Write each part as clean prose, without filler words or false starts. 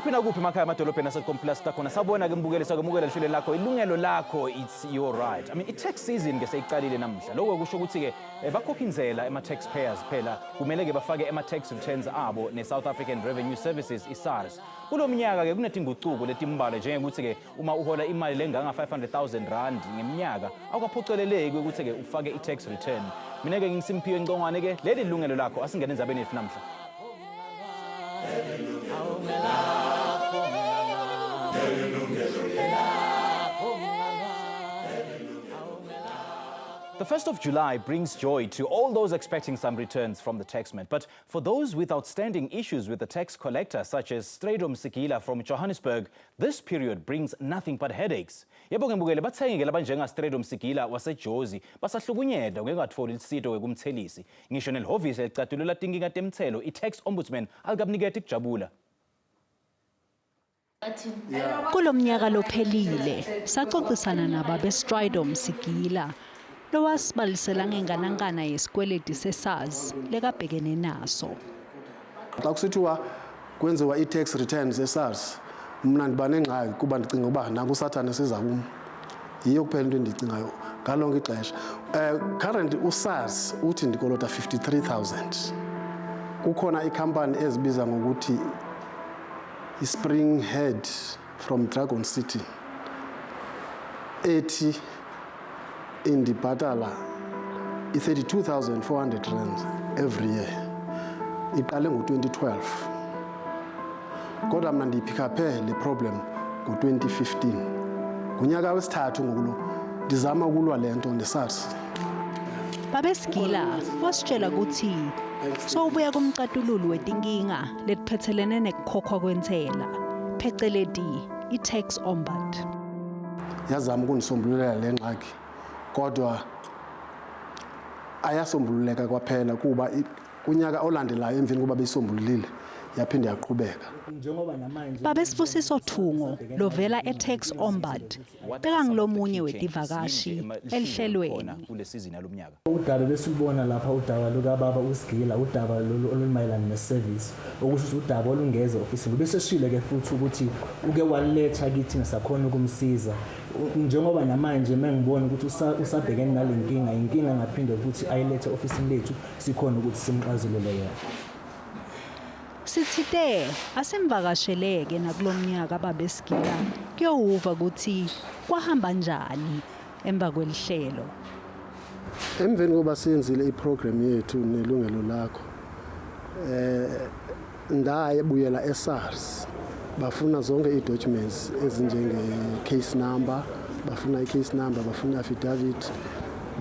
kuphi nakuphi emakhaya amadolobheni aseComplasta khona sabona ke mbukeli sakwamukela lihlelo lakho ilungelo lakho, it's your right. I mean i-tax season ke seyiqalile namhla. Lokho kusho ukuthi ke bakhokha indlela ema-taxpayers phela kumele ke bafake ema-tax returns abo ne-South African Revenue Services i-SARS. Kulo mnyaka ke kunetinguquko letimbalwa njengekuthi ke uma uhola imali lenganga 500,000 rand ngeminyaka awukaphoceleleki ukuthi ke ufake i-tax return. Mina ke ngisimpiwe Ngcongwane ke leli lungelo lakho asingene endzabeni yethu namhla. The 1st of July brings joy to all those expecting some returns from the taxman. But for those with outstanding issues with the tax collector, such as Straido Msikila from Johannesburg, this period brings nothing but headaches. Yebo ke mbukele bathengeke labanjenga Straido Msikila waseJozi basahlukunyedwa ngengatholi isito wekumthelisi. Ngisho nelhovisi elicathulela tinkinga temthelo i-tax ombudsman alikabuniketa ikujabula. Kulomnyaka lophelile saxoxisana nababe Straido Msikila lowasibalisela ngenganangana yesikweleti se-SARS lekabhekene naso. Xa kusithiwa kwenziwa i-tax returns e-SARS mina ndiba nengxaki kuba ndicinga uba nanku usathane siza kum. Yiyo kuphela into endiyicingayo ngalonke ixesha. Currently u-SARS uthi ndikolota 53,000. Kukhona ikhampani ezibiza ngokuthi i-Spring Head from Dragon City ethi indibhatala i-32,400 rand every year. Iqale ngo-2012. Kodwa mna ndiyiphikaphe le problem ngo-2015. Ngunyaka wesithathu ngokulo ndizama ukulwa le nto ne-SARS. Babe Sikila wasitshela ukuthi sowubuya kumcatululo wetinkinga letiphethelene nekukhokhwa kwentsela pheceleti i-tax ombud. Yazama ukundisombululela le ngxaki kodwa ayasombululeka kwaphela kuba kunyaka olandelayo emveni kuba beyisombululile yaphinde yaqhubeka. Babe Sibusiso Thungo lovela e-tax ombud beka ngilomunye wetivakashi elihlelweni. Kulesizini yalomnyaka. Udaba besilubona lapha udaba lukababa uSigila udaba olumayelana ne-service okusho ukuthi udaba olungeze ofisini bese shile ke futhi ukuthi uke waletha kithi ngesakhona ukumsiza njengoba namanje mengibona ukuthi usabhekene nalenkinga inkinga ngaphinde futhi ayilethe ofisini lethu sikhona ukuthi simxazulule yona. Sithite asimvakasheleke nakulomnyaka Babe Sikila kuyowuva ukuthi kwahamba njani emva kwelihlelo. Emveni koba senzile iprogram yethu nelungelo lakho ndayebuyela eSARS bafuna zonke i-documents ezinjenge case number, bafuna i-case number, bafuna affidavit,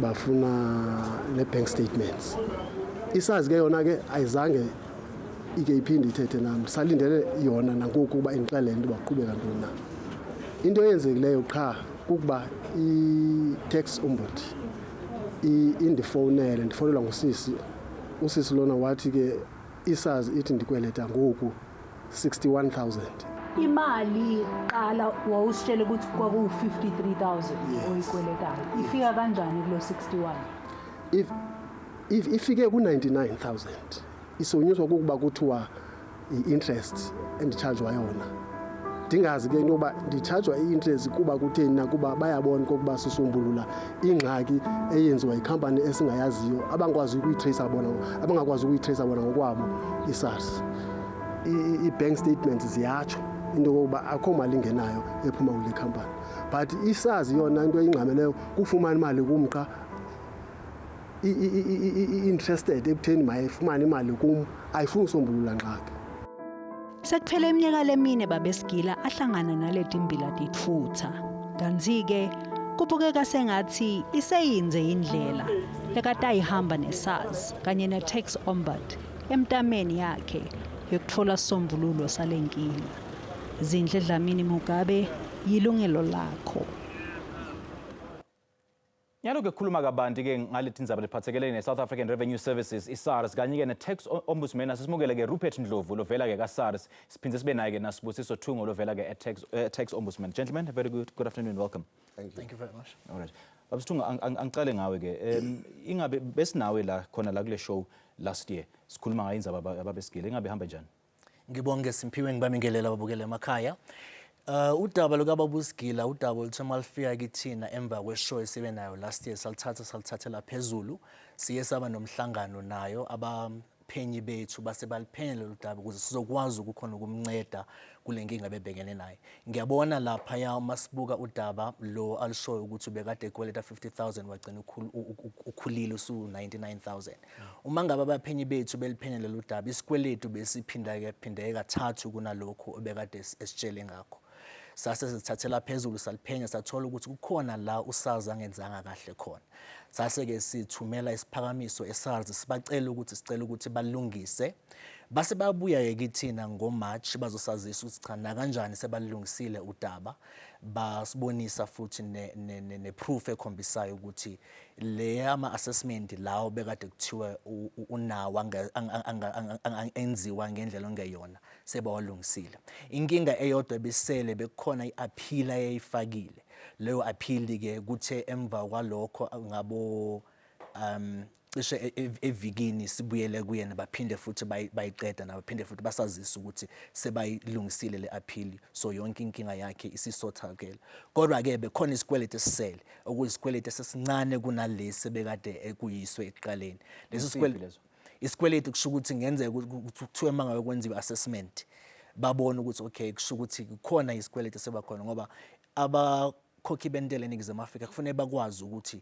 bafuna le-bank statements. iSARS ke yona ke ayizange ike iphinde ithethe nami salindele yona nangoku kuba indixelele into baqhubeka ntoni na. Into eyenzekileyo qha kukuba i-tax ombud indifonela ndifonelwa usisi lona wathi ke iSARS ithi ndikweleta ngoku 61,000. Imali qala wawusitshela ukuthi kwaku 53,000 oyikweletayo. Ifika kanjani kulo 61? Ifike ku 99,000. Isonyuswa kukuba kuthiwa i-interest endichargewa yona. Ndingazi ke into yoba ndichargewa i-interest kuba kutheni na kuba bayabona kokuba sisombulula ingxaki eyenziwa yikhampani esingayaziyo abangakwazi ukuyitrace bona ngokwabo iSARS. I-bank statements ziyatsho into yokuba akho mali ingenayo ephuma kule khampani. But iSARS yona into eyingxameleyo kufumana imali kumqa interested ekutheni mayifumane imali kum ayifuni usombulula ngxaki. Sekuphele iminyaka lemine Babe Sikila ahlangana naleti mbila titfutha. Kanzi-ke kubukeka sengathi iseyinze indlela lekade ayihamba ne-SARS kanye ne-tax ombud emtameni yakhe yokuthola sombululo salenkinga. Zindle Dlamini Mugabe, Yilungelo Lakho. Nyalo-ke kukhuluma kabanti ke ngalethi ndzaba lephathelene ne-South African Revenue Services i-SARS kanye-ke ne-tax ombudsman asesimukele-ke Rupert Ndlovu lovela-ke ka-SARS siphinde sibe naye-ke naSibusiso Thungo lovela-ke tax ombudsman. Gentlemen, very good afternoon, welcome. Thank you very much. All right. Baba Thungo, angicale ngawe-ke ingabe besinawe la khona la kule show last year sikhuluma ngayo indzaba Babe Sikila ingabe ihamba njani? Ngibonge Simphiwe ngibamngelela ababukela emakhaya. Udaba lukababa uSigila udaba oluthe malifika kithina emva kweshow esibe nayo last year salithathela phezulu siye saba nomhlangano nayo abaphenyi bethu base baliphenye lolu daba ukuze sizokwazi ukukhona ukumnceda kule nkinga bebhekene nayo. Ngiyabona lapha ya masibuka udaba lo alishoyo ukuthi ubekade ekweleta 50,000 wagcina ukhulile usu 99,000. Uma ngabe abaphenyi bethu beliphenya lolu daba isikweletu phindeke kathathu kunalokho obekade esitshele ngakho. Sase sithathela phezulu saliphenya sathola ukuthi kukhona la uSARS angenzanga kahle khona. Sase ke sithumela isiphakamiso eSARS sibacela ukuthi balungise. Base babuya ekithina ngoMarch bazosazisa ukuthi cha na kanjani sebalungisile udaba. Basibonisa futhi neproof ekhombisayo ukuthi le ama-assessment lawo bekade kuthiwa unawo enziwa ngendlela ongeyona sebawalungisile. Inkinga eyodwa ebisele bekukhona i-appeal ayayifakile. Leyo appeal ke kuthe emva kwalokho ngabo cishe evikini sibuyele kuyena baphinde futhi bayiqeda nabaphinde futhi basazisa ukuthi sebayilungisile le appeal so yonke inkinga yakhe isisothakele. Kodwa ke bekhona isikweleti esisele okuyisikweleti esesincane kunalesi bekade ekuyiswe ekuqaleni. Leso sikweleti isikweleti kusho ukuthi ngenzeka kuthiwe mangabe kwenziwa assessment babona ukuthi okay kusho ukuthi kukhona isikweleti sebakhona ngoba abakhokhi bentela eNingizimu Afrika kufanele bakwazi ukuthi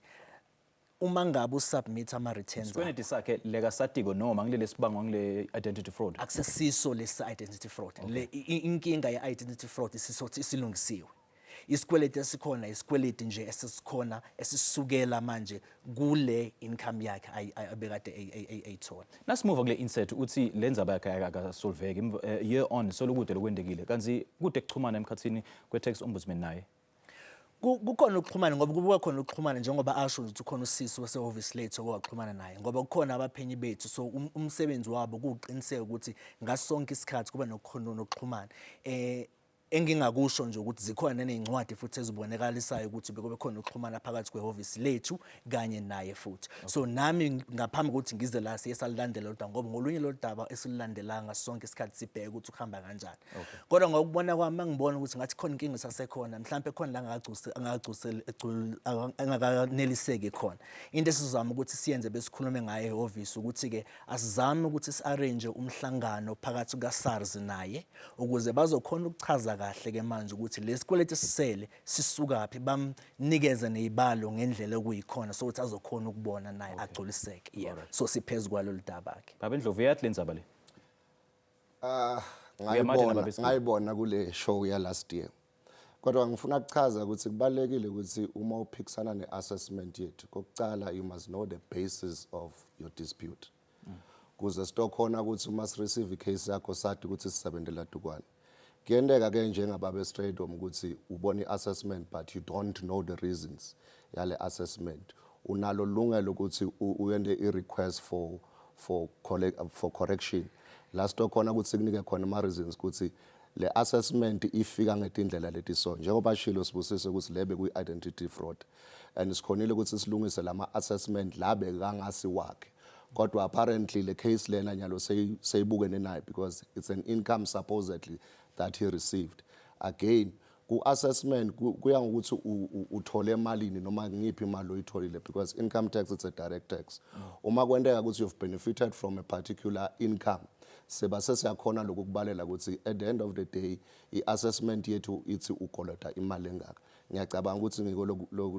uma ngabe usubmit ama-returns isikweleti sakhe lekasatiko noma ngilele sibangwa ngile identity fraud akusesiso lesi identity fraud le inkinga ye-identity fraud isilungisiwe. Isikweleti esikhona isikweleti nje esisikhona esisukela manje kule income yakhe abekade ayithola. Nasimuva kule insert uthi lenzaba yakhe akasolveki year on solukude lokwendekile kanzi kude kuchumana emkhathini kwe-tax ombudsman naye. Kukhona ukuxhumana ngoba kubuka khona ukuxhumana njengoba asho ukuthi ukhona usisi wasehhovisi lethu okwaxhumana naye ngoba kukhona abaphenyi bethu so umsebenzi wabo kuqiniseka ukuthi ngasonke isikhathi kuba nokuxhumana. Engingakusho nje ukuthi zikhona nezincwadi futhi ezibonekalisayo ukuthi bekube khona ukuxhumana phakathi kwehhovisi lethu kanye naye futhi. So nami ngaphambi kokuthi ngize la siye salilandela lo daba ngoba ngolunye lo daba esilandelanga sonke isikhathi sibheke ukuthi ukuhamba kanjani. Kodwa ngokubona kwami mangibona ukuthi ngathi khona inkinga sasekhona mhlawumbe khona la angakaneliseki khona. Into esizama ukuthi siyenze besikhulume ngaye ehhovisi ukuthi ke asizame ukuthi si-arrange umhlangano phakathi kukaSARS naye ukuze bazokhona ukuchaza kahle ke manje ukuthi lesikweleti sisele sisukaphi bamnikeze nezibalo ngendlela okuyikhona so ukuthi azokhona ukubona naye agculiseke. Yeah. So siphezulu kwalo daba ke. Baba Ndlovu yathi lenzaba le. Ngayibona kule show ya last year. Kodwa ngifuna ukuchaza ukuthi kubalekile ukuthi uma uphikisana neassessment yethu kokucala you must know the basis of your dispute. Kuze sitokhona ukuthi uma receive icase yakho sathi ukuthi sisebenzela dukwane. Kuyendeka ke njengababa straight ukuthi ubone assessment but you don't know the reasons yale assessment. Unalo lungelo ukuthi uyende i-request for correction. Last khona ukuthi sikunike khona ama reasons ukuthi le assessment ifika ngetindlela leti so njengoba shilo sibusise ukuthi lebe ku-identity fraud and sikhonile ukuthi silungise lama assessment labe kangasi wakhe. Kodwa apparently le case lena nyalo seyibukene naye because it's an income supposedly that he received. Again, ku-assessment kuya ngokuthi uthole malini noma ngiphi imali oyitholile because income tax it's a direct tax. Uma kwendeka ukuthi you've benefited from a particular income sebase siyakhona lokukubalela ukuthi at the end of the day i-assessment yethu ithi ukolota imali engaka. Ngiyacabanga ukuthi ngiko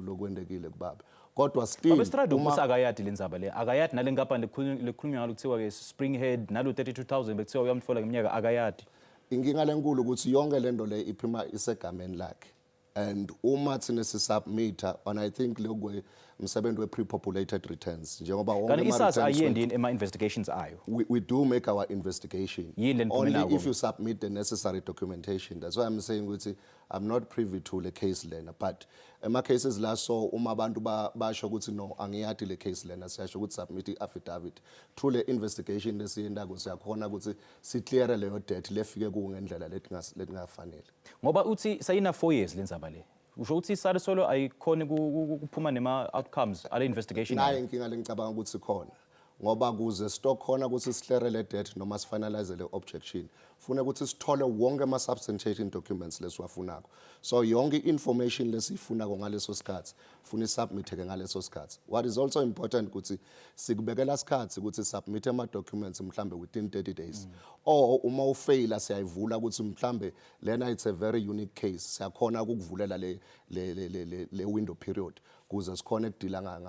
lokwendekile kubaba. Kodwa still uma akayadi lenzaba le akayadi nale nkampani lekhulunywa ngalo kuthiwa ke Springhead nalo 32,000 bekuthiwa uyamtfola ngeminyaka akayadi. Inkinga lenkulu ukuthi yonke lento le iphima isegameni lakhe and uma thina sisubmita and I think lokwe umsebenzi we-pre-populated returns njengoba wonke ama-returns ayendi ema-investigations ayo. We do make our investigation only if you submit the necessary documentation. That's why I'm saying ukuthi I'm not privy to the case lena but ema-cases la so uma abantu basho ukuthi no angiyadi le case lena siyasho ukuthi submit i-affidavit through le investigation lesiyendako siyakhona ukuthi si-clear leyo debt lefike kungendlela letingafanele ngoba uthi sayina 4 years lenzaba le usho ukuthi SARS solo ayikhona kuphuma nema outcomes ale investigation naye inkinga lengicabanga ukuthi khona ngoba kuze stock khona ukuthi siclear le debt noma sifinalize le objection funa ukuthi sithole wonke ama substantiating documents lesiwafunako so yonke information lesifunako ngaleso sikhathi funa isubmit ke ngaleso sikhathi what is also important ukuthi sikubekela isikhathi ukuthi submit ama documents mhlambe within 30 days or uma ufaila siyayivula ukuthi mhlambe lena it's a very unique case siyakhona ukukuvulela le window period kuze sikhona ukudila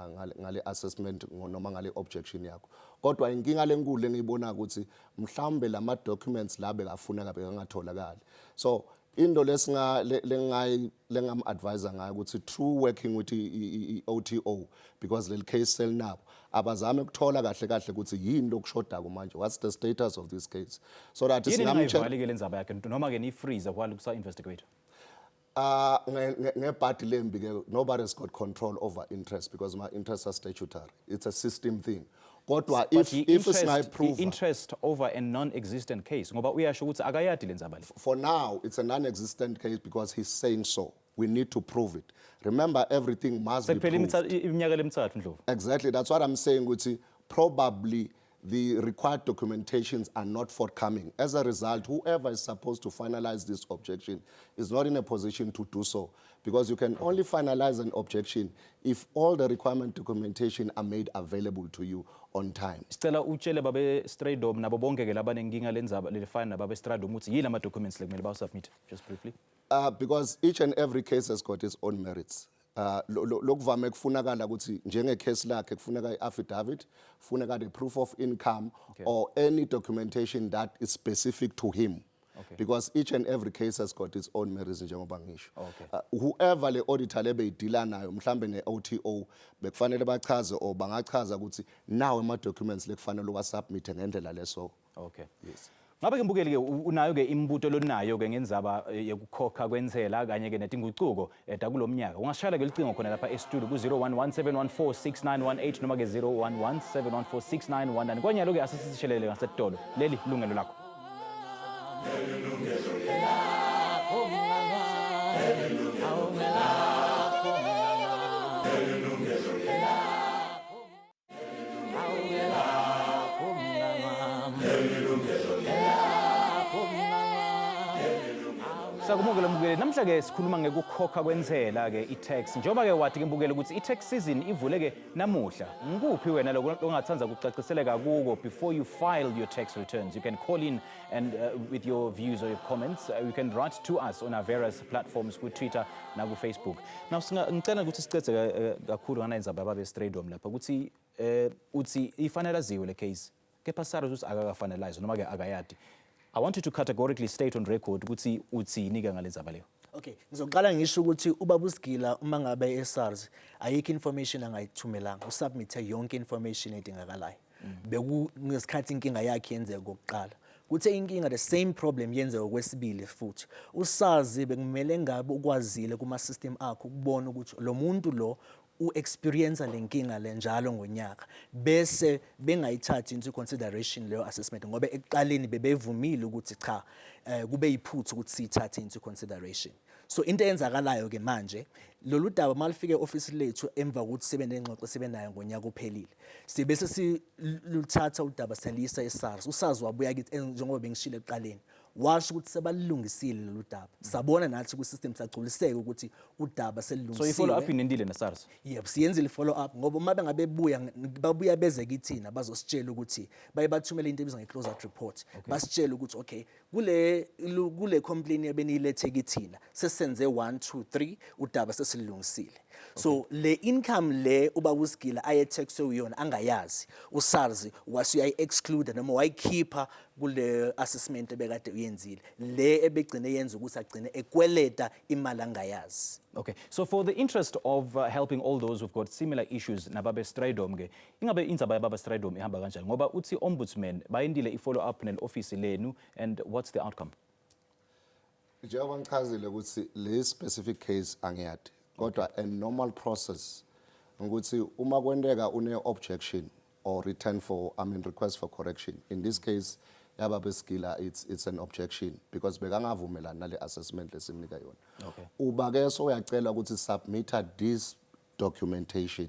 ngale assessment noma ngale objection yakho kodwa inkinga lenkulu engiyibona ukuthi mhlambe lama documents labe kafuna kabe ngatholakala so into lengam advisor ngayo ukuthi through working with OTO because le case sel nabo abazame ukuthola kahle ukuthi yini lokushoda manje what's the status of this case so that singamvalike lenzaba yakhe noma ke ni freeze while kusa investigate ngebhadi lembi ke nobody's got control over interest because my interests are statutory it's a system thing kodwa if singayiprove interest over a non-existent case ngoba uyasho ukuthi akayadi lenzaba le for now it's a non-existent case because he's saying so we need to prove it remember everything must be proved iminyaka lemithathu Ndlovu exactly that's what I'm saying ukuthi probably the required documentations are not forthcoming. As a result, whoever is supposed to finalize this objection is not in a position to do so because you can only finalize an objection if all the requirement documentation are made available to you on time. Sicela utshele babe Straydom nabo bonke ke labanenkinga lenzaba lelifana nababe Straydom uthi yila ama documents lekumele bawu submit just briefly. Because each and every case has got its own merits. Lokuvame kufunakala ukuthi njenge case lakhe kufuneka i-affidavit kufuneka the proof of income or any documentation that is specific to him because each and every case has got its own merits njengoba ngisho whoever le auditor lebe idila nayo mhlambe ne OTO bekufanele bachaze or bangachaza ukuthi nawo ama documents lekufanele uwasubmit ngendlela leso yes ngabe ke mbukeli ke unayo ke imbuto lonayo ke ngenzaba yokukhokha kwentsela kanye ke netinguquko kulomnyaka ungashayela ke licingo khona lapha e-studio ku 0117146918 noma ke 0117146919 kwanyalo ke asisishelele ngasedolo leli ilungelo lakho Sakumukela mbukeli namhla ke sikhuluma ngekukhokha kwentsela ke i-tax njoba ke wathi ke mbukeli ukuthi i-tax season ivule ke namuhla ngikuphi wena lokho ongathanza ukucaciseleka kuko before you file your tax returns you can call in and with your views or your comments you can write to us on our various platforms ku Twitter na ku Facebook now ngicela ukuthi sicede kakhulu ngana inzaba babe Straydom lapha ukuthi uthi ifanelaziwe le case kepha SARS uthi akakafanelize noma ke akayadi I want you to categorically state on record ukuthi uthini-ke ngalenzaba leyo. Okay, ngizoqala ngisho ukuthi ubaba uSigila uma ngabe eSARS ayikho information angayithumelanga usubmithe yonke information edingakalayo. Beku ngesikhathi inkinga yakhe yenzeka kokuqala. Kuthe inkinga the same problem yenzeka kwesibili futhi. USARS bekumele ngabe ukwazile kuma system akho ukubona ukuthi lo muntu lo u-experience lenkinga le njalo ngonyaka bese bengayithathi into consideration leyo assessment ngoba ekuqaleni bebevumile ukuthi cha kube yiphuthu ukuthi siyithathe into consideration so into eyenzakalayo ke manje lolu daba malifike office lethu emva ukuthi sebenengxoxo sebenayo ngonyaka uphelile sibese siluthatha udaba selisa eSARS uSARS wabuya kithi njengoba bengishilo ekuqaleni washo ukuthi sebalungisile lolu daba sabona nathi ku system sagculiseka ukuthi udaba selilungisile so i-follow up inendile na-SARS yebo siyenzile i-follow up ngoba uma bengabe babuya beze kithina bazositshela ukuthi baye bathumele into ebizwa nge-closeout report basitshela ukuthi okay kule complaint ebeniyilethe kithina sesenze 1 2 3 udaba sesilungisile so le income le ubaba uSigila ayetaxwe uyona angayazi uSARS wasuyayi-exclude noma wayikhipha kule assessment ebekade uyenzile le ebegcine yenza ukuthi agcine ekweleta imali angayazi. Okay, so for the interest of helping all those who've got similar issues nababe Straydom ke ingabe indzaba yababa Straydom ihamba kanjani ngoba uthi ombudsman bayindile i-follow up nel-office lenu and what's the outcome? Njengoba ngichazile ukuthi le specific case angiyadi kodwa a normal process ukuthi uma kwendeka une objection or return for request for correction in this case yababa Sigila it's an objection because bekangavumelana nale assessment lesimnika yona uba ke so uyacela ukuthi submit this documentation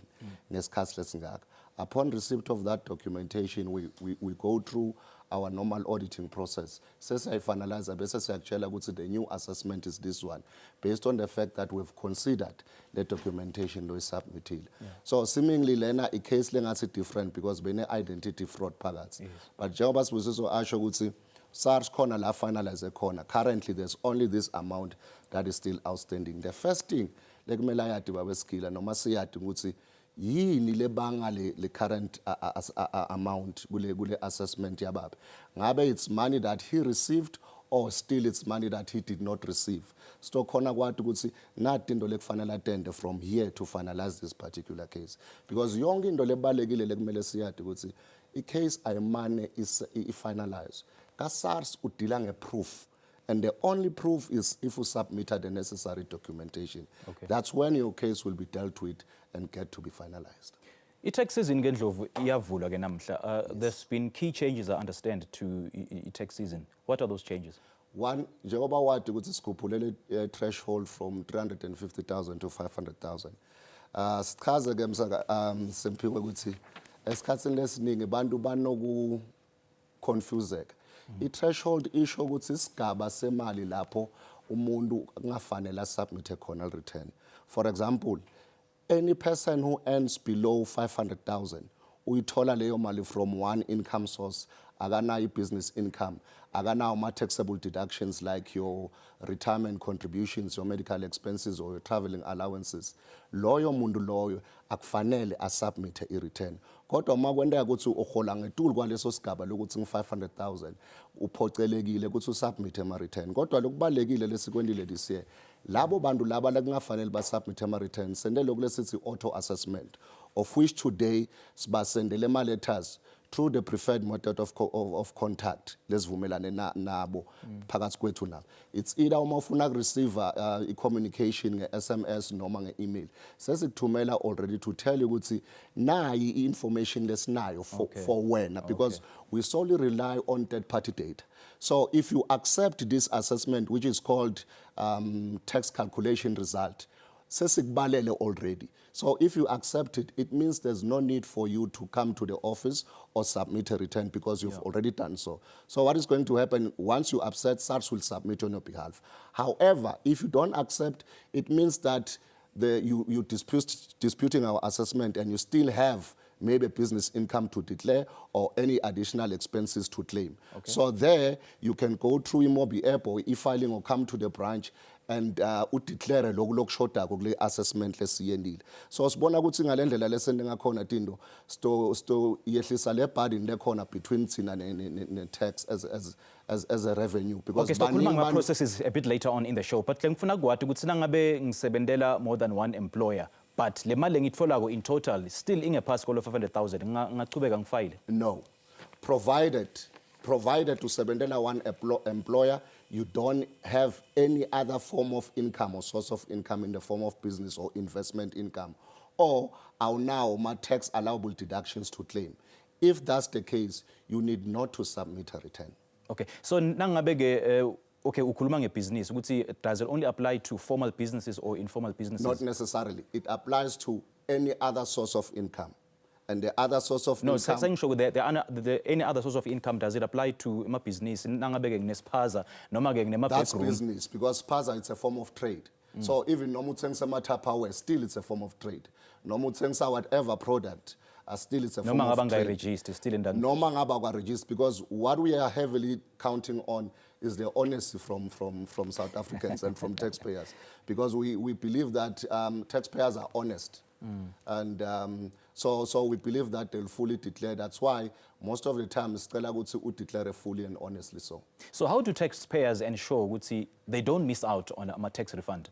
ngesikhathi lesingaka. Upon receipt of that documentation, we go through our normal auditing process. Sesiyayifinalize bese siyakutshela ukuthi the new assessment is this one, based on the fact that we've considered the documentation lo submitted. So seemingly lena a case lengathi different because bene identity fraud phakathi. But njengoba sibusiso asho ukuthi SARS khona la finalize khona. Currently there's only this amount that is still outstanding. The first thing lekumele ayadi babeskila noma siyadi ukuthi yini lebanga le current amount kule assessment yababe. Ngabe it's money that he received or still it's money that he did not receive. So khona kwathi ukuthi nathi into lekufanele attend from here to finalize this particular case. Because yonke into lebalekile lekumele siyadi ukuthi i-case ayimane i-finalize. Ka SARS udila nge-proof. And the only proof is if you submitted the necessary documentation. Okay. That's when your case will be dealt with and get to be finalized. I-tax season ngendlovu iyavulwa ke namhla. There's been key changes, I understand, to i-tax season. What are those changes? One, njengoba wathi ukuthi sikhuphulele threshold from 350,000 to 500,000. Sichaze ke msaka Simphiwe ukuthi esikhatsini lesiningi bantu banoku confuseka. I-threshold isho ukuthi isigaba semali lapho umuntu kungafanele submit khona return. For example, any person who earns below 500,000 uyithola leyo mali from one income source, akanayo business income, akanayo ma-taxable deductions like your retirement contributions, your medical expenses or your traveling allowances. Loyo muntu loyo akufanele asubmit i-return. Kodwa uma kwendeka ukuthi uhola ngetulu kwaleso sigaba lokuthi ngi-500,000 uphocelekile ukuthi usubmit ama-return. Kodwa lokubalekile lesikwendile this year, labo bantu laba lakungafanele basubmit ama-return sendele kulesithi auto assessment, of which today sibasendele ma-letters through the preferred method of contact lesivumelane nabo phakathi kwethu nabo. It's either uma ufuna receive i-communication nge-SMS noma nge-email, sesikuthumela already to tell you ukuthi nayi i-information lesinayo for wena, because we solely rely on third-party data. So if you accept this assessment, which is called tax calculation result, sesikbalele already. So if you accept it, it means there's no need for you to come to the office or submit a return because you've already done so. So what is going to happen, once you accept, SARS will submit on your behalf. However, if you don't accept, it means that you're disputing our assessment and you still have maybe business income to declare or any additional expenses to claim. Okay. So there, you can go through Imobi app or e-filing or come to the branch and udeclare lokhu shoda kule assessment lesiyendile. So sibona ukuthi ngalendlela lesending ngakhona tindo sto yehlisa le burden lekhona between thina ne tax as a revenue, because okay, so kuluma processes a bit later on in the show, but ngifuna kwathi ukuthi nangabe ngisebenzela more than one employer, but le mali ngitfolako in total still ingephasi kolo 500,000 ngachubeka ngifile. No, provided to sebenzela one employer, you don't have any other form of income or source of income in the form of business or investment income, or now my tax allowable deductions to claim. If that's the case, you need not to submit a return. Okay, so nangabe okay, ukhuluma ngebusiness ukuthi does it only apply to formal businesses or informal businesses? Not necessarily. It applies to any other source of income. And the other source of income... No, saying sure any other source of income, does it apply to my business? That's business, because spaza it's a form of trade. So even no mutsengsa power, still it's a form of trade. No mutsengsa whatever product, still it's a form of trade. Registered, still in that. No manga registered, because what we are heavily counting on is the honesty from South Africans and from taxpayers, because we believe that taxpayers are honest. And so we believe that they'll fully declare. That's why most of the time Stella would declare fully and honestly so. So how do taxpayers ensure they don't miss out on a tax refund?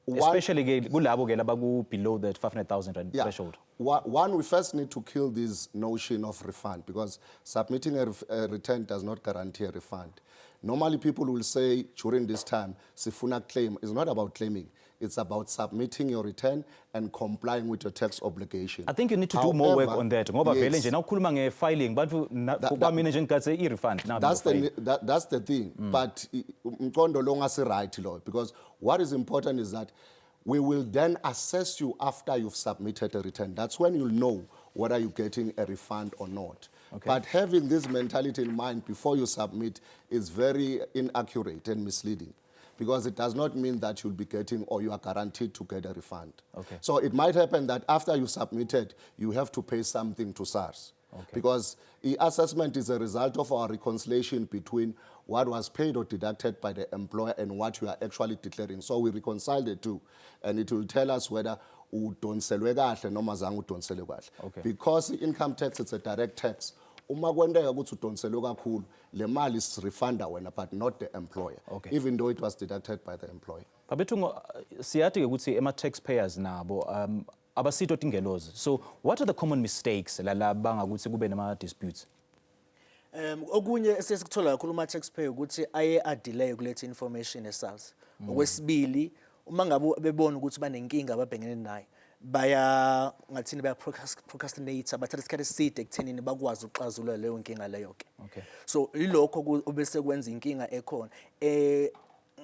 Especially below that 500,000 threshold. One, we first need to kill this notion of refund, because submitting a return does not guarantee a refund. Normally people will say during this time, Sifuna claim is not about claiming. It's about submitting your return and complying with your tax obligation. I think you need to do more work on that. Yes. Filing, but that's the thing. But right, because what is important is that We will then assess you after you've submitted a return. That's when you'll know whether you're getting a refund or not. Okay. But having this mentality in mind before you submit is very inaccurate and misleading, because it does not mean that you'll be getting or you are guaranteed to get a refund. Okay. So it might happen that after you submitted, you have to pay something to SARS. Okay. Because the assessment is a result of our reconciliation between what was paid or deducted by the employer and what you are actually declaring. So we reconcile the two, and it will tell us whether udonselwe kahle noma zange udonselwe kahle. Okay. Because the income tax is a direct tax. Uma kwendeka ukuthi udonselwe kakhulu, le mali is refunded wena, but not the employer. Okay. Even though it was deducted by the employer. Babethu siyathi ukuthi taxpayers nabo abasito tingelozi. So what are the common mistakes la bangakuthi kube nama disputes? Okunye esesikuthola kakhulu ama taxpayer ukuthi aye delay ukuletha information eSARS. Okwesibili, uma ngabe bebona ukuthi banenkinga ababhekene nayo, baya ngathini baya procrastinate, bathatha isikhathi eside ekuthenini bakwazi ukuxazulula leyo nkinga leyo ke. Okay. So ilokho obese kwenza inkinga ekhona.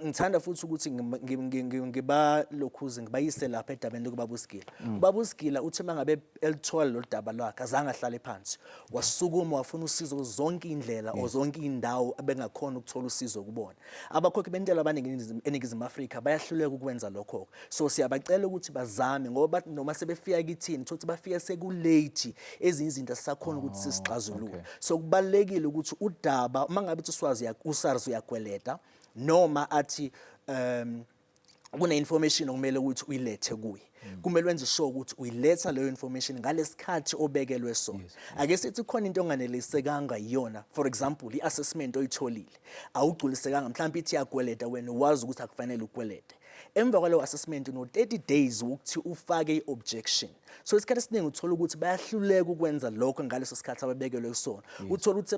Ngithanda futhi ukuthi ngibalokhuze ngibayise lapha edabeni lokubaba uSigila. Ubaba uSigila uthi mangabe elithola lo daba lwakhe azange ahlale phansi. Wasukuma wafuna usizo zonke indlela o zonke indawo abengakhona ukuthola usizo kubona. Abakhokhi bentela abaningi eNingizimu Afrika bayahluleka ukwenza lokho. So siyabacela ukuthi bazame ngoba noma sebefika kithini thothi bafika sekulate ezinye izinto asisakhona ukuthi sisixazulule. So kubalekile ukuthi udaba mangabe uSARS uyakweleta noma athi kune information okumele ukuthi uyilethe kuye, kumele wenze sure ukuthi uyiletha leyo information ngalesikhathi obekelwe sona. Ake sithi khona into onganelisekanga iyona, for example i-assessment oyitholile awugculisekanga mhlawumbe ithi yakweleta wena wazi ukuthi akufanele ukwelete. Emva kwaleyo assessment no 30 days ukuthi ufake i-objection. So isikhathi esiningi uthola ukuthi bayahluleka ukwenza lokho ngaleso sikhathi ababekelwe kusona. Uthola ukuthi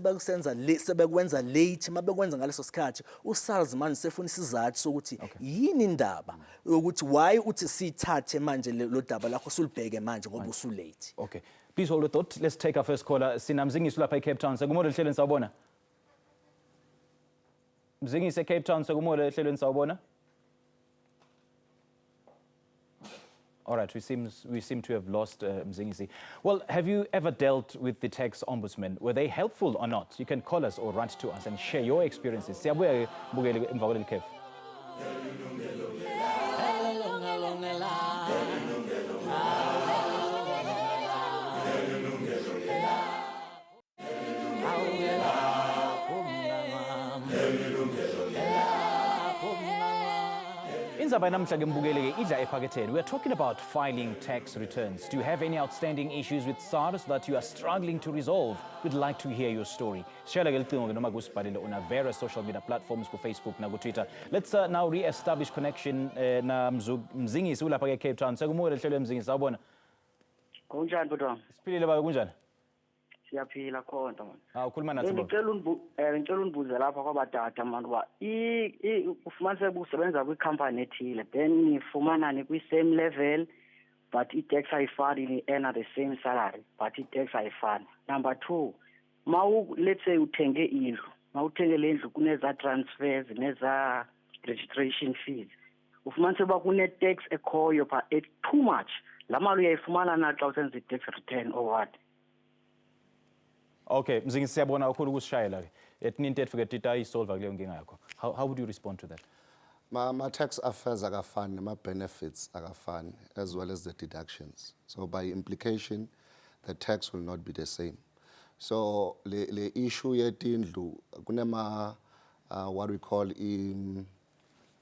sebekwenza late, mabekwenza ngaleso sikhathi uSARS manje sefuna isizathu sokuthi yini indaba ukuthi why uthi sithathe manje lo daba lakho sulibheke manje ngoba usulate. Okay. Please hold a thought. Let's take our first caller. Sina Mzingisi lapha eCape Town. Sekumole ehlelweni sawubona. Mzingisi eCape Town sekumole ehlelweni sawubona. All right, we seem to have lost Mzingisi. Well, have you ever dealt with the tax ombudsman? Were they helpful or not? You can call us or write to us and share your experiences. Siyabuya Mbukeli emva kwaleli khefu. Inzaba namhla ke Mbukeli ke idla ephaketheni. We are talking about filing tax returns. Do you have any outstanding issues with SARS that you are struggling to resolve? We'd like to hear your story. Share ke licingo ke noma kusibhalele on various social media platforms ku Facebook na ku Twitter. Let's now re-establish connection na Mzingisi ulapha ke Cape Town. Sekumole ehlelwe Mzingisi sawubona. Kunjani baba? Siphilile baba kunjani? Siyaphila khona man. Ukhuluma nathi baba. Ngicela unibuze lapha kwabatata manje ba ufumanise usebenza kwi-company ethile then nifumana ni kwi-same level but i-tax ayifani ni-earn the same salary but i-tax ayifani. Number 2, let's say uthenge indlu, mawuthenge le ndlu kuneza transfers neza registration fees, ufumanise uba kune-tax ekhoyo but it's too much. La mali uyayifumana na xa usenza i-tax return or what? Okay, Mzingisi siyabona kakhulu ukusishayela ke. Etininte ethu ke tita isolve kuleyo nkinga yakho. How would you respond to that? My tax affairs akafani, my benefits akafani, as well as the deductions. So by implication, the tax will not be the same. So the issue yetindlu kunema what we call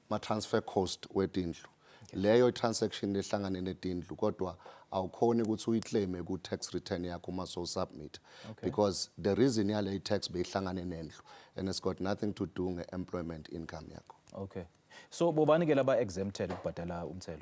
ma transfer cost wetindlu. Leyo transaction lehlangane netindlu kodwa awukhona ukuthi uyiclaim ku tax return yakho uma so submit. Because the reason yale tax beyihlangane nendlu and it's got nothing to do with employment income yakho. Okay. So bobani ke laba exempted ukubhadala umthelo?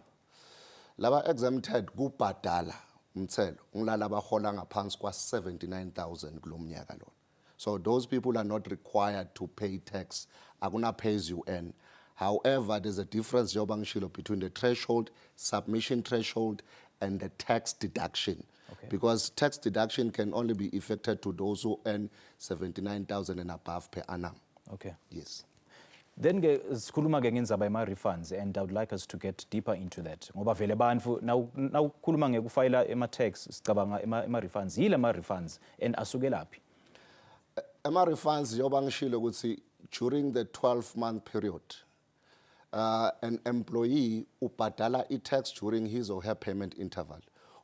Laba exempted kubhadala umthelo ngilala bahola ngaphansi kwa 79,000 kulomnyaka lona. So those people are not required to pay tax. Akuna pays you earn. However, there's a difference between the threshold, submission threshold, and the tax deduction. Because tax deduction can only be effected to those who earn 79,000 and above per annum. Okay. Yes. Then ke sikhuluma ke ngendaba ema refunds and I would like us to get deeper into that. Ngoba vele bantu nawukhuluma ngekufayila ema tax sicabanga ema refunds. Yile ama refunds and asuke laphi? Ema refunds yoba ngishilo ukuthi during the 12-month period an employee ubhadala i-tax during his or her payment interval.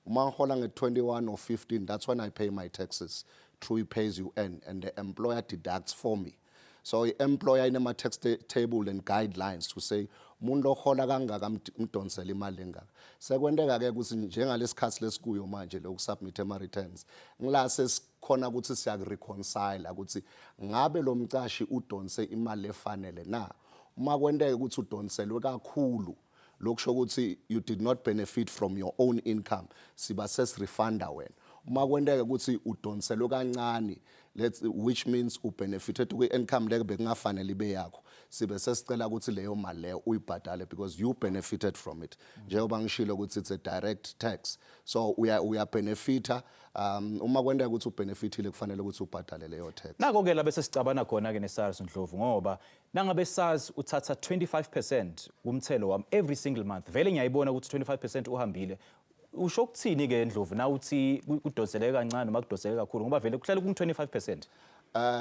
Uma ngihola nge-21 or 15, that's when I pay my taxes through Pays You Earn, and the employer deducts for me. So the employer in a tax table and guidelines to say umuntu ohola kangaka mdonsela imali engaka. Sekwendeka ke ukuthi njengalesikhathi lesikuyo manje lokusubmit ama returns. Ngila sesikhona ukuthi siya reconcile ukuthi ngabe lo mcashi udonse imali efanele na. Uma kwendeke ukuthi udonselwe kakhulu lokusho ukuthi you did not benefit from your own income, siba sesirefunda wena. Uma kwendeke ukuthi udonselwe kancane, which means u benefited kwi-income leyo bekungafanele ibe yakho, sibe sesicela ukuthi leyo mali leyo uyibhadale because you benefited from it. Njengoba ngishilo ukuthi it's a direct tax, so uya benefita. Uma kwendeka ukuthi ubenefitile kufanele ukuthi ubhadale leyo tax. Nako ke la bese sicabana khona ke neSARS Ndlovu ngoba nangabe SARS uthatha 25% kumthelo wami every single month. Vele ngiyayibona ukuthi 25% uhambile. Usho ukuthini ke Ndlovu na uthi kudonsele kancane noma kudonsele kakhulu ngoba vele kuhlala kum 25%?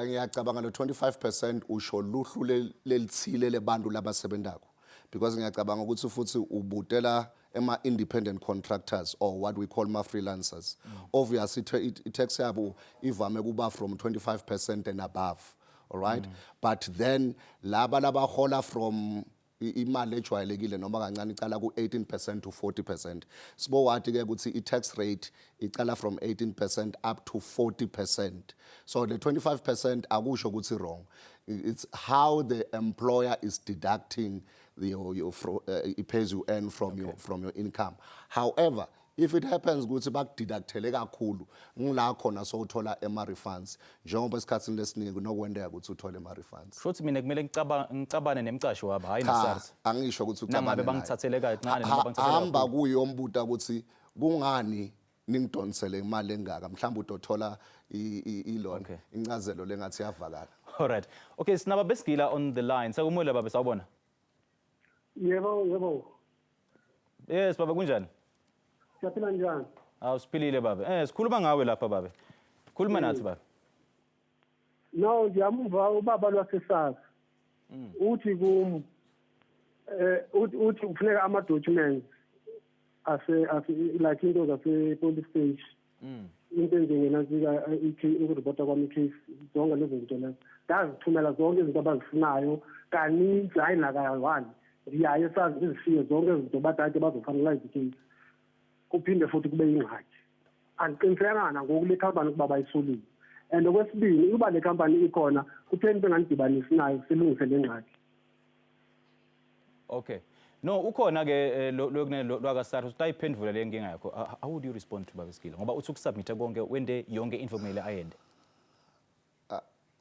Ngiyacabanga lo 25% usho luhlu lelithile lebantu labasebenzako, because ngiyacabanga ukuthi futhi ubutela ema-independent contractors or what we call ma-freelancers. Obviously i-tax yabo ivame kuba from 25% and above, all right? But then laba labahola from imali ejwayelekile noma kancane icala ku-18% to 40%. Sibo wathi ke ukuthi i-tax rate icala from 18% up to 40%. So the 25% akusho ukuthi wrong. It's how the employer is deducting it pays you earn from your income. However, if it happens ukuthi bakudeductele kakhulu ngila khona sowuthola ema refunds njengoba esikhatsini lesiningi nokwendeka ukuthi uthole ema refunds. Shothi mina kumele ngicabane nemcashi wabo hayi neSARS. Angisho ukuthi ucabane nangabe bangithathele kancane noma bangithathele hamba kuyo ombuta ukuthi kungani ningidonsele imali engaka mhlawumbe utothola ilona incazelo lengathi yavakala. All right. Okay, sinaba besigila on the line. Sakumule baba sawubona? Yebo. Yes baba kunjani? Siyaphila njani? Siphilile baba. Sikhuluma ngawe lapha baba. Khuluma nathi baba. No, ngiyamuva ubaba lwaseSARS. Uthi uthi ufuneka ama documents like into zase police station. Into enjengenazika ukuripota kwami case zonke lezo zinto lezo. Ngazithumela zonke izinto abazifunayo kaninzi hayi nakayi-1. Ngiyaye SARS ngizifike zonke izinto badade bazofinalize icase. Kuphinde futhi kube ingxaki. Angiqinisekanga ngoku le company ukuba bayisolile. And okwesibili uba le company ikhona kutheni benganidibanisi nayo silungise le ngxaki. Okay. No, ukhona ke lwakaSARS utayiphendvula le nkinga yakho. How would you respond to Baba Skila? Ngoba uthi ukusubmit konke wende yonke info kumele ayende.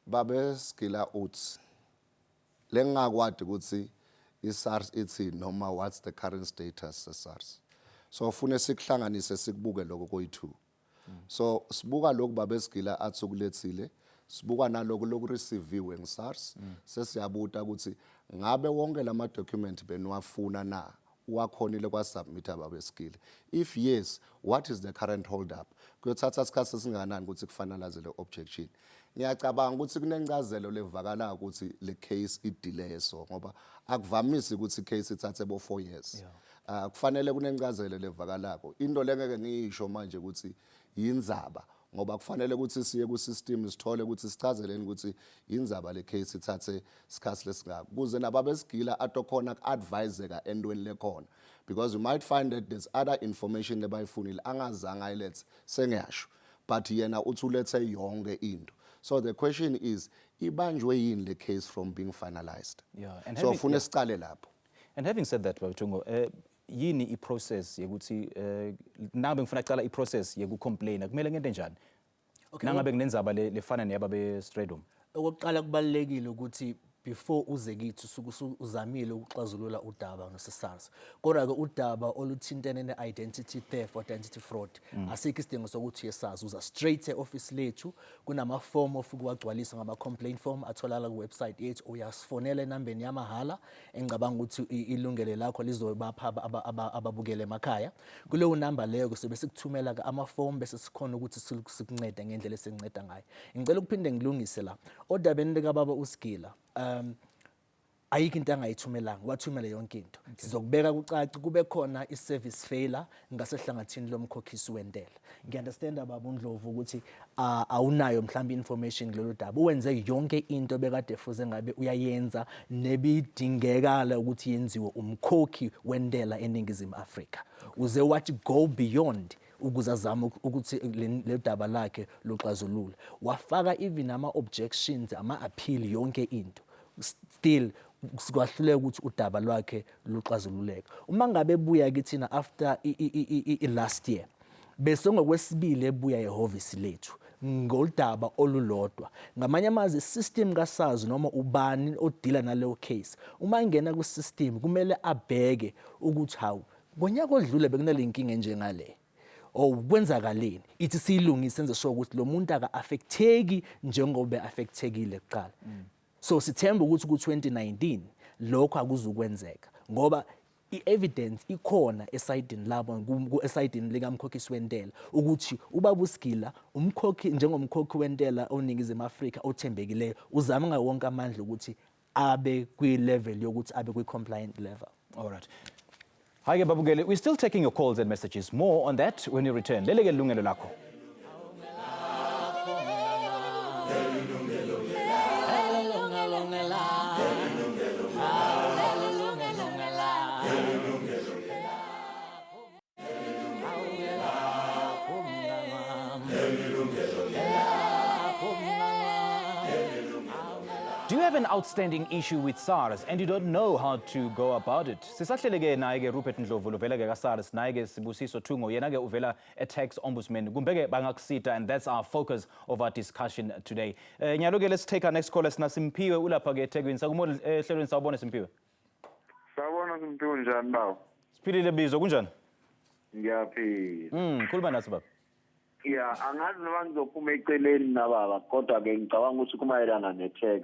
Baba Skila uthi lengakwadi ukuthi iSARS ithi noma what's the current status seSARS. So ufune sikuhlanganise sikubuke lokho koyi2. So sibuka lokhu Baba Skila athi ukulethile, sibuka naloko lokureceiviwe ngeSARS, sesiyabuta ukuthi ngabe wonke lama document benwafuna na wakhonile kwasubmita Baba Skila. If yes, what is the current hold up? Kuyothatha isikhathi esingakanani ukuthi kufanalaze le objection. Ngiyacabanga ukuthi kunencazelo levakala ukuthi le case idelay so ngoba akuvamisi ukuthi case ithathe bo 4 years. Kufanele kunencazelo levakalako. Into lengeke ngiyisho manje ukuthi yindzaba ngoba kufanele ukuthi siye ku system sithole ukuthi sichazeleni ukuthi indzaba le case ithathe isikhathi lesingaka kuze nababesigila atokhona ku-adviseka endweni lekhona, because you might find that there's other information lebayifunile angazange ayilethe sengiyasho but yena uthi ulethe yonke into. So the question is ibanjwe yini le case from being finalized? And so ufune sicale lapho. And having said that Baba Thungo, yini i-process yekuthi nabe ngifuna cala i-process yekucomplaina kumele ngente njani? Nangabe kunenzaba lefana neyaba be-Stradom. Okokuqala kubalekile ukuthi before uze kithi usuke uzamile ukuxazulula udaba noSARS. Kodwa-ke udaba oluthintene ne-identity theft or identity fraud asikho isidingo sokuthi yesazi, uza straight e-office lethu. Kunamafomu ofika uwagcwalisa ngama-complaint form atholakala kuwebsite yethu. Uyasifonela enambeni yamahhala engicabanga ukuthi ilungelo lakho lizobapha ababukele emakhaya. Kuleyo namba leyo sobe sikuthumela amafomu bese sikhona ukuthi sikuncede ngendlela esinceda ngayo. Ngicela ukuphinde ngilungise la odabeni likababa uSgila. Ayikho into angayithumelanga, wathumela yonke into. Sizokubeka kucaci kube khona i-service failure ngasehlangathini lomkhokhisi wentela. Ngiunderstand baba uNdlovu ukuthi awunayo mhlawumbe information kulolu daba. Uwenze yonke into bekade fuze ngabe uyayenza nebidingekala ukuthi yenziwe umkhokhi wentela eNingizimu Afrika. Uze wathi go beyond ukuze azame ukuthi le daba lakhe loxazulula. Wafaka even ama-objections, ama-appeal yonke into. Still sikwahluleka ukuthi udaba lwakhe luxazululeka. Uma ngabe buya kithina after last year bese ngokwesibili ebuya ehhovisi lethu ngoldaba olulodwa. Ngamanye amazwi isystem kaSARS noma ubani odila naleyo case uma ingena ku system kumele abheke ukuthi hawu ngonyaka odlule bekunale inkinga njengale. Kwenzakaleni ithi siyilungise senze sure ukuthi lo muntu aka-affecteki njengoba affectekile kuqala. So sithemba ukuthi ku-2019 lokho akuzukwenzeka ngoba i-evidence ikhona esayidini labo esayidini likamkhokhisi wentela ukuthi ubaba uSgila umkhokhi njengomkhokhi wentela oNingizimu Afrika othembekileyo uzama ngawo wonke amandla ukuthi abe kwi-level yokuthi abe kwi-compliant level. All right. Hi, Babugele. We're still taking your calls and messages. More on that when you return. Yilungelo Lakho. Do you have an outstanding issue with SARS and you don't know how to go about it? Sisahleleke naye Rupert Ndlovu lovela ke SARS naye ke Sibusiso Thungo yena ke uvela tax ombudsman kumbeke bangakusita, and that's our focus of our discussion today. Nyalo ke let's take our next caller sina Simphiwe ulapha ke eThekwini. Sakumola ehlelweni sawubona Simphiwe. Sawubona Simphiwe njani nawo? Siphilile bizo kunjani? Ngiyaphila. Khuluma nathi baba. Yeah, angazi noma ngizophuma eceleni na baba, kodwa ke ngicabanga ukuthi kumayelana ne-tax.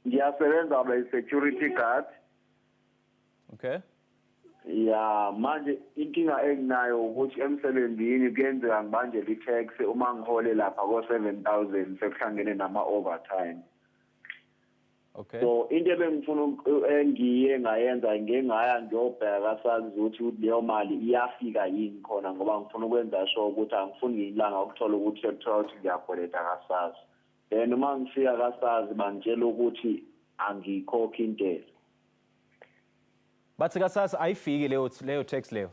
Ngiyasebenza security guard. Okay. Ya manje inkinga enginayo ukuthi emsebenzini kuyenzeka ngibanje i-tax uma ngihole lapha ko-7,000 sekuhlangene nama-overtime. Okay. So into ebengifuna engiye ngayenza ngengaya ngiyobheka sazi ukuthi leyo mali iyafika yini khona ngoba ngifuna ukwenza sure ukuthi angifuni ilanga ukuthola ukuthi sekuthola ukuthi ngiyakoleta kasazi. Then uma ngifika kasazi bangitshela ukuthi angikhokhi intela. Bathi kasazi ayifiki leyo tax leyo.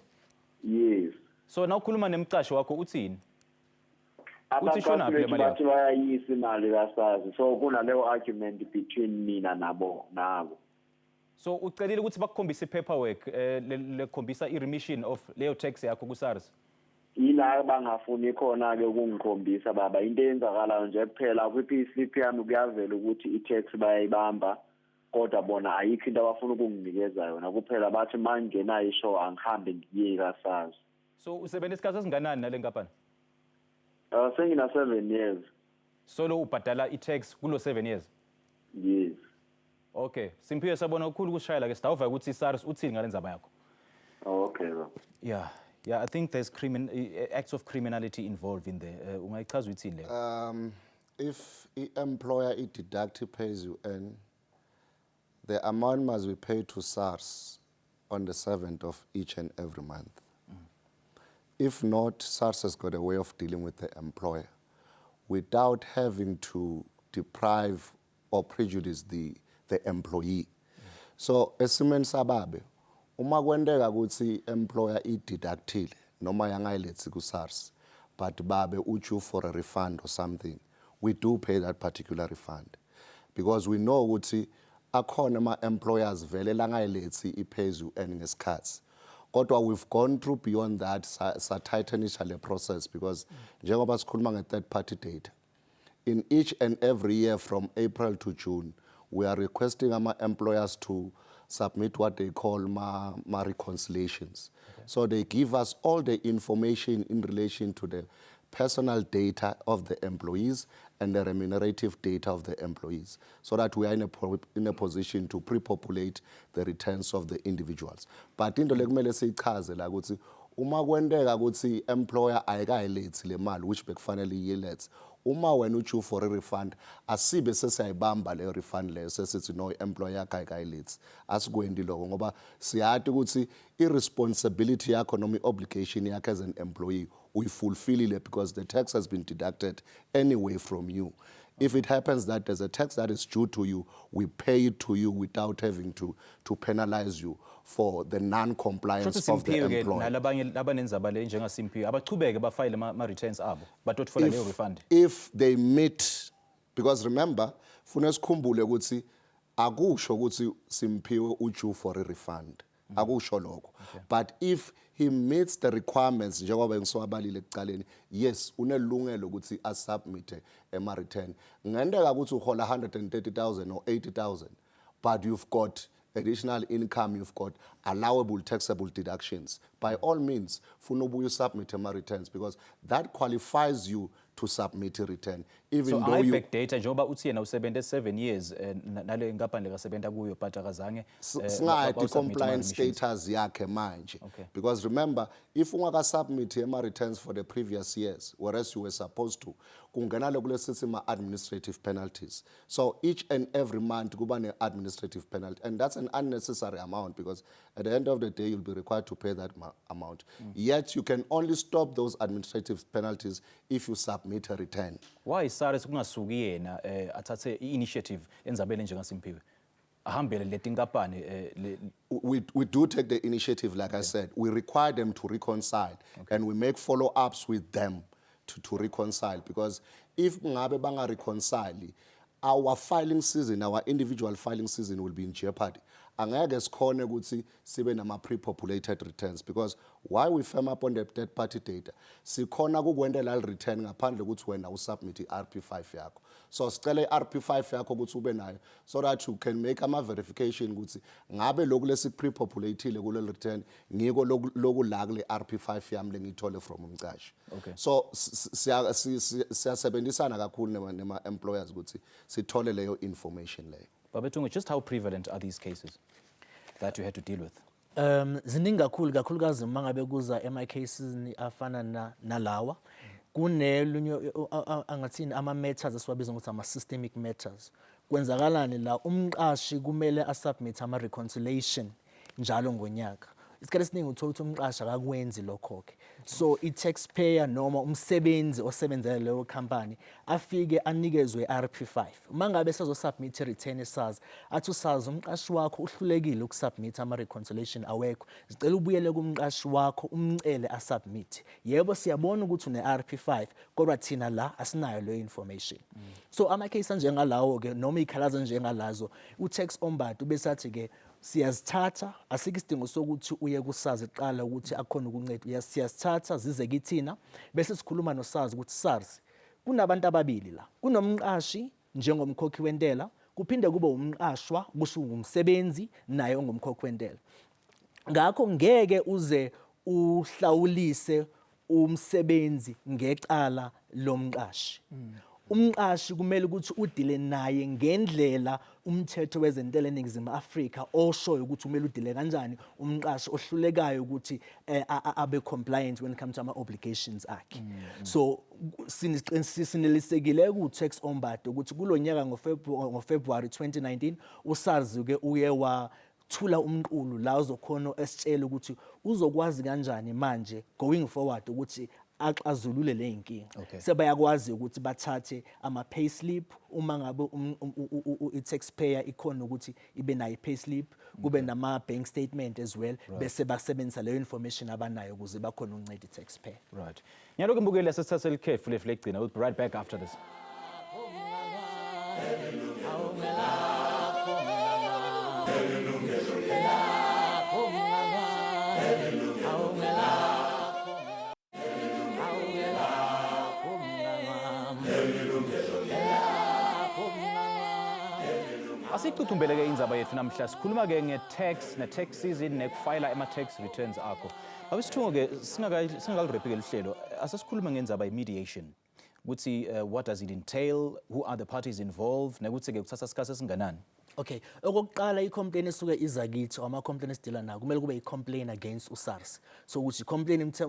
Yes. So na ukhuluma nemcashi wakho uthini? Uthi shona phi le mali yakho? Bathi bayayisa imali kasazi. So kunaleyo argument between mina nabo. So ucelile ukuthi bakukhombise i-paperwork lekhombisa i-remission of leyo tax yakho ku-SARS? Ila bangafuni khona ke ukungikhombisa baba into eyenzakalayo nje kuphela kwi-payslip yami kuyavela ukuthi i-tax bayayibamba kodwa bona ayikho into abafuna ukunginikeza yona kuphela bathi mangena ishow angihambe ngiye kaSARS. So usebenza isikhathi esinganani nale nkampani? Sengina 7 years. Solo ubhadala i-tax kulo 7 years? Yes. Okay. Simphiwe sabona ukukhulu ukushayela ke sidawuva ukuthi iSARS uthini ngale ndzaba yakho? Okay baba. Yeah, I think there's acts of criminality involved in there. Ungayichaza uthini leyo? If the employer deduct pays you earn, the amount must be paid to SARS on the 7th of each and every month. If not, SARS has got a way of dealing with the employer without having to deprive or prejudice the employee. So, esimeni sababe, uma kwendeka ukuthi employer deductile noma yangayilethi ku SARS, but babe uchu for a refund or something, we do pay that particular refund because we know ukuthi akhona ama employers vele langayilethi ipays you earn ngesikhathi. Kodwa we've gone through beyond that sa tightenisha le process because njengoba sikhuluma nge third party data, in each and every year from April to June, we are requesting our employers to submit what they call ma reconciliations. Okay. So they give us all the information in relation to the personal data of the employees and the remunerative data of the employees, so that we are in a position to pre-populate the returns of the individuals. But into lekumele sichaze la ukuthi uma kwendeka ukuthi employer ayikayilethi le mali which bekufanele yilethe, uma wena uchu for a refund asibe sesiyayibamba le refund leyo sesithi no employer yakhe ayikayilethi, asikwendi lokho ngoba siyathi ukuthi irresponsibility yakho noma obligation yakho as an employee uyifulfillile because the tax has been deducted anyway from you. If it happens that there's a tax that is due to you, we pay it to you without having to penalize you for the non-compliance of the employer. If they meet, because remember, funeka sikhumbule ukuthi akusho ukuthi Simpiwe uchu for a refund. Akusho lokho. But if he meets the requirements njengoba ngisowabalile ekuqaleni, yes, unelungelo ukuthi asubmit ema-return. Ngendeka ukuthi uhola 130,000 or 80,000, but you've got additional income, you've got allowable taxable deductions. By all means, funa ubuye submit ema-returns because that qualifies you to submit a return. Even so though you backdata njengoba uthi yena usebente 7 years nale ngaphandle kasebenta kuyo but akazange singathi compliance status yakhe manje. Because remember, if ungaka submit ema-returns for the previous years, whereas you were supposed to, kungena lokule sithi ma-administrative penalties. So each and every month kuba ne-administrative penalty, and that's an unnecessary amount because at the end of the day you'll be required to pay that amount. Yet you can only stop those administrative penalties if you submit a return. Why SARS kungasuki yena athathe initiative enzabele njengaSimpiwe ahambele leti nkampani we do take the initiative, like I said. We require them to reconcile and we make follow-ups with them to reconcile, because if ngabe banga reconcile, our filing season, our individual filing season will be in jeopardy. Angeke sikhone ukuthi sibe nama pre-populated returns, because why we firm up on the third party data, sikhona kukwendela return ngaphandle ukuthi wena usubmit i-RP5 yakho. So sicela i-RP5 yakho ukuthi ube nayo so that you can make ama verification ukuthi ngabe lokhu lesi pre-populated kule return ngiko lokhu la kule RP5 yami lengithole from umcashi. So siyasebenzisana kakhulu nema employers ukuthi sithole leyo information leyo. Babetungu, just how prevalent are these cases that you had to deal with? Ziningi kakhulukazi mangabe kuza ema-cases afana nalawa. Kunelunye angathini ama-matters esiwabiza ukuthi ama-systemic matters. Kwenzakalani la umqashi kumele asubmit ama-reconciliation njalo ngonyaka. Isikhathi esiningi uthola ukuthi umqashi akakwenzi lokho-ke. So i-taxpayer noma umsebenzi osebenzela leyo company afike anikezwe i-RP5. Uma ngabe sezosubmit i-return esazi, athi usazi umqashi wakho uhlulekile ukusubmit ama-reconciliation awekho, zicela ubuyele kumqashi wakho umcele asubmit. Yebo siyabona ukuthi une-RP5, kodwa thina la asinayo leyo information. So ama-case anjengalawo-ke noma izikhalazo njengalazo, u-tax ombud ubesathi-ke siyazithatha, asikho isidingo sokuthi uye kusazi qala ukuthi akhona ukunceda. Siyazithatha zize kithina bese sikhuluma nosazi ukuthi SARS kunabantu ababili la, kunomqashi njengomkhokhi wentela, kuphinde kube umqashwa kusho umsebenzi naye ongumkhokhi wentela. Ngakho ngeke uze uhlawulise umsebenzi ngecala lomqashi. Umqashi kumele ukuthi udile naye ngendlela umthetho wezentela eNingizimu Afrika oshoyo ukuthi kumele udile kanjani umqashi ohlulekayo ukuthi abe compliant when it comes to ama obligations akhe. So sinelisekile ku tax ombud ukuthi kulonyaka ngoFebruary 2019 uSARS ke uye wathula umqulu la uzokhona esitshela ukuthi uzokwazi kanjani manje going forward ukuthi axazulule le inkinga. Sebayakwazi ukuthi bathathe ama payslip uma ngabe i-taxpayer ikhona ukuthi ibe nayo i-payslip, kube nama bank statement as well, bese basebenzisa leyo information abanayo ukuze bakhona ukunceda i-taxpayer. Right. Ngiyaloku mbukeli sesithathe likhefu lefu legcina. We'll be right back after this. Sikutumbeleke indzaba yethu namhla sikhuluma ke nge-tax ne-tax season nekufayela ama-tax returns akho. Abesithungo ke singakalirephike lihlelo asesikhuluma ngendzaba mediation. Ukuthi what does it entail, who are the parties involved, nekuthi ke kuthatha isikhathi esinganani. Okay, okokuqala i-complaint esuke iza kithi ama-complaint esidila nawo kumele kube i-complaint against uSARS. So ukuthi complaint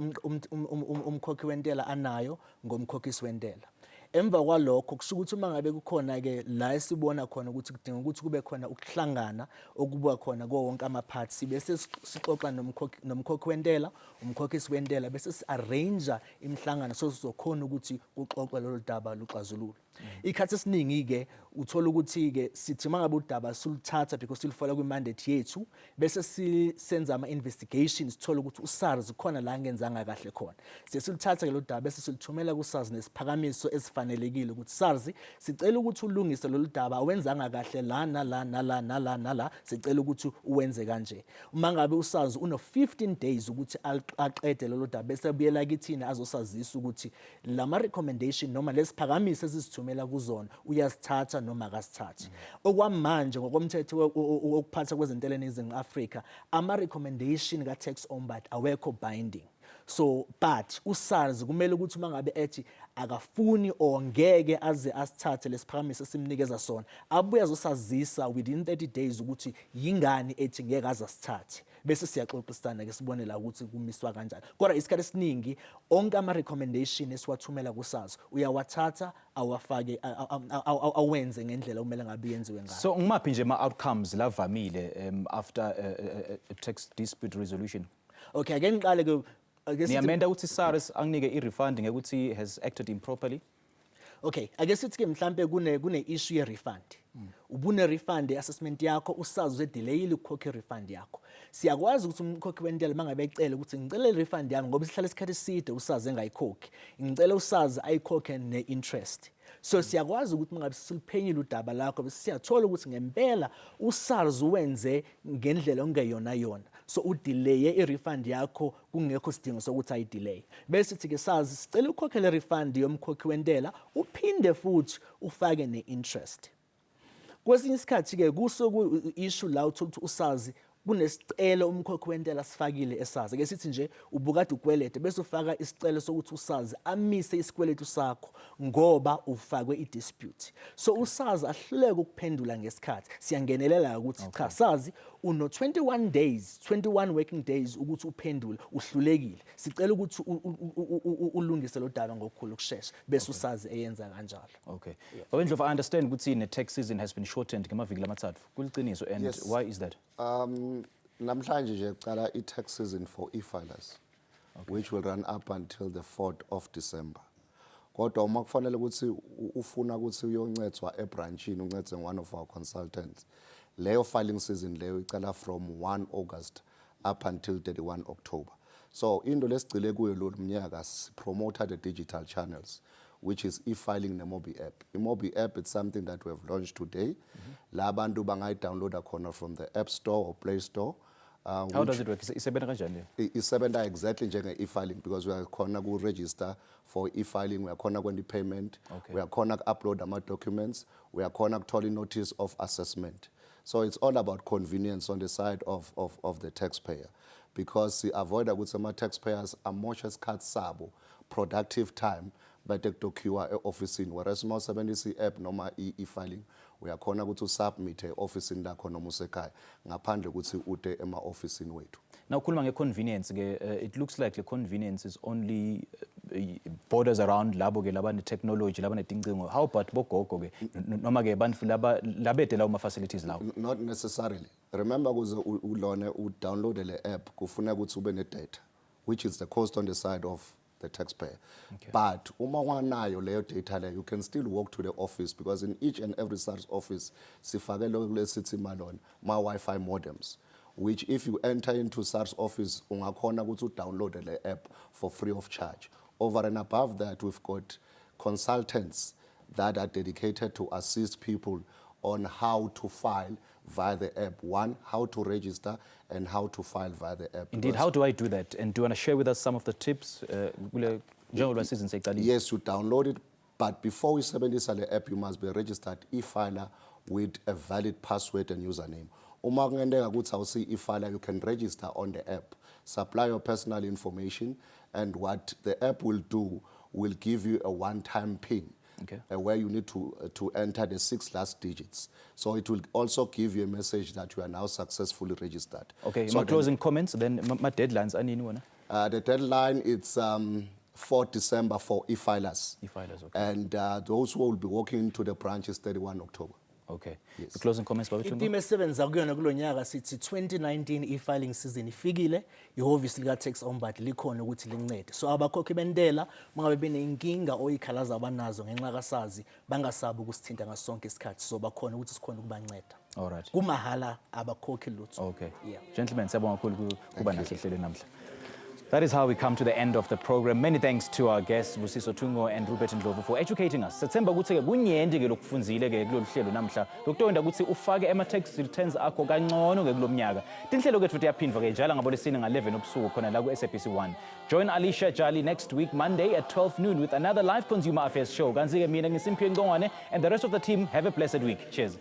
umkhokhi wentela anayo ngomkhokhisi wentela. Emva kwalokho kusho ukuthi uma ngabe kukhona ke la esibona khona ukuthi kudinga ukuthi kube khona ukuhlangana okubuka khona ko wonke ama-parts bese sixoxa nomkhokhi wentela, umkhokhisi wentela bese si-arrange imihlangano so sizokhona ukuthi kuxoxwe lolu daba luxazululwe. Ikhathi esiningi ke uthola ukuthi ke sithi mangabe udaba suluthatha because silifala kwi-mandate yethu bese sisenza ama-investigations sithola ukuthi uSARS khona la angenzanga kahle khona. Sesiluthatha ke lo daba bese silithumela kuSARS nesiphakamiso esifanelekile ukuthi SARS sicela ukuthi ulungise lolu daba awenzanga kahle la nala sicela ukuthi uwenze kanje. Uma ngabe uSARS uno 15 days ukuthi aqede lolu daba bese buyela kithina azosazisa ukuthi lama recommendation noma lesiphakamiso esizithumela kuzona uyasithatha noma akasithathi. Okwamanje ngokomthetho wokuphatha kwezentela eNingizimu Afrika ama-recommendation ka-tax ombud awekho binding. So but uSARS kumele ukuthi mangabe ethi akafuni or ngeke aze asithathe lesiphakamiso esimnikeza sona abuye azosazisa within 30 days ukuthi yingani ethi ngeke azasithathe bese siyaxoxisana ke sibone la ukuthi kumiswa kanjani. Kodwa isikhathi esiningi onke ama-recommendation esiwathumela kuSARS uyawathatha awafake awenze ngendlela kumele ngabe yenziwe ngayo. So ngimaphi nje ama-outcomes lavamile after a tax dispute resolution? Okay, ake ngiqale ke niyamenda ukuthi SARS anginike i-refund ngekuthi has acted improperly. Okay, ake sithi ke mhlambe kune issue ye refund. Ubune refund assessment yakho uSARS uzedelayile ukukhokha refund yakho. Siyakwazi ukuthi umkhokhi wentela mangabe ecela ukuthi ngicela refund yami ngoba sihlala isikhathi eside uSARS engayikhokhi. Ngicela uSARS ayikhokhe ne-interest. So siyakwazi ukuthi mangabe siliphenyile udaba lakho bese siyathola ukuthi ngempela uSARS uwenze ngendlela ongeyona yona. So udelaye i-refund yakho kungekho sidingo sokuthi ayidelay. Bese sithi ke SARS sicela ukhokhele refund yomkhokhi wentela uphinde futhi ufake ne-interest. Kwesinye isikhathi ke kuso issue la uthola ukuthi uSARS kunesicelo umkhokhi wentela sifakile eSARS. Ake sithi nje ubukade ukwelede bese ufaka isicelo sokuthi uSARS amise isikweletu sakho ngoba ufakwe i-dispute. So uSARS ahluleke ukuphendula ngesikhathi. Siyangenelela ukuthi cha SARS uno 21 working days ukuthi uphendule uhlulekile. Sicela ukuthi ulungise lo daba ngokukhulu ukusheshsha bese uSARS eyenza kanjalo. Okay. Abendlovu, I understand ukuthi ne-tax season has been shortened ngemaviki lamathathu. Kuliqiniso and Yes. why is that? Namhlanje nje qala i-tax season for e-filers, which will run up until the 4th of December. Kodwa uma kufanele ukuthi ufuna ukuthi uyoncedzwa ebranchini uncedze one of our consultants, leyo filing season leyo icala from 1 August up until 31 October. So into lesigcile kuyo lo mnyaka promote the digital channels, which is e-filing ne-Mobi app. I-Mobi app, it's something that we have launched today. La bantu bangayi-downloada khona from the App Store or Play Store. How does it work? Isebenza kanjani? Isebenza exactly njenge e-filing because we are khona ku-register for e-filing, we are khona kwenza i-payment, we are khona ku-upload ama-documents, we are khona kuthola i-notice of assessment. So it's all about convenience on the side of the taxpayer, because we avoid ukuthi ama-taxpayers amoshe isikhathi sabo, productive time, batekudokhiwa e-ofisini, whereas uma usebenzisa i-app noma i-filing uyakhona ukuthi usubmit e-ofisini lakho noma usekhaya ngaphandle ukuthi ude ema-ofisini wethu. Now khuluma nge-convenience ke, it looks like the convenience is only borders around labo ke labane technology labane tincingo. How about bogogo ke noma ke bantu labede lawo ma-facilities lawo? Not necessarily. Remember kuze ulone udownload le app kufuna ukuthi ube ne-data, which is the cost on the side of the taxpayer. Okay. But uma wanayo leyo data leyo, you can still walk to the office, because in each and every SARS office sifake lo lesithi malona ma Wi-Fi modems, which if you enter into SARS office ungakhona ukuthi udownload le app for free of charge. Over and above that, we've got consultants that are dedicated to assist people on how to file via the app. One, how to register and how to file via the app. Indeed, how do I do that? And do you want to share with us some of the tips? Yes, you download it, but before we submit the app, you must be a registered e-filer with a valid password and username. Uma kungenzeka ukuthi awusi e-filer, you can register on the app, supply your personal information, and what the app will do will give you a one-time PIN. Okay. Where you need to enter the 6 last digits. So it will also give you a message that you are now successfully registered. Okay, so my closing comments, then my deadlines, I need one. The deadline is 4 December for e-filers. E-filers, okay. And those who will be walking into the branch is 31 October. Okay. Yes. The closing comments, Baba Themba? Iteam esebenza kuyona kulo nyaka sithi 2019 e-filing season ifikile, ihhovisi lika tax ombudsman likhona ukuthi lincede. So abakhokhi bentela mangabe benenkinga oyikhalaza abanazo ngenxa kasazi bangasabi ukusithinta ngasonke isikhathi, so bakhona ukuthi sikhona ukubanceda. All right. Kumahala abakhokhi lutho. Okay. Yeah. Gentlemen, siyabonga kakhulu kuba nahle hlelo namhla. That is how we come to the end of the program. Many thanks to our guests, Busiso Tungo and Rupert Ndlovu, for educating us. Sethemba ukuthi kunyende ke lokufunzile ke kulolu hlelo namhla. Lokutonda ukuthi ufake ama-tax returns akho kangcono ke kulomnyaka. Tinhlelo kethu tiyaphindwa ke njalo ngabolesine nga-11 obusuku khona la ku-SABC 1. Join Alicia Jali next week, Monday at 12 noon with another live consumer affairs show. Kanzi ke mina ngiSimphiwe Ngongwane and the rest of the team, have a blessed week. Cheers.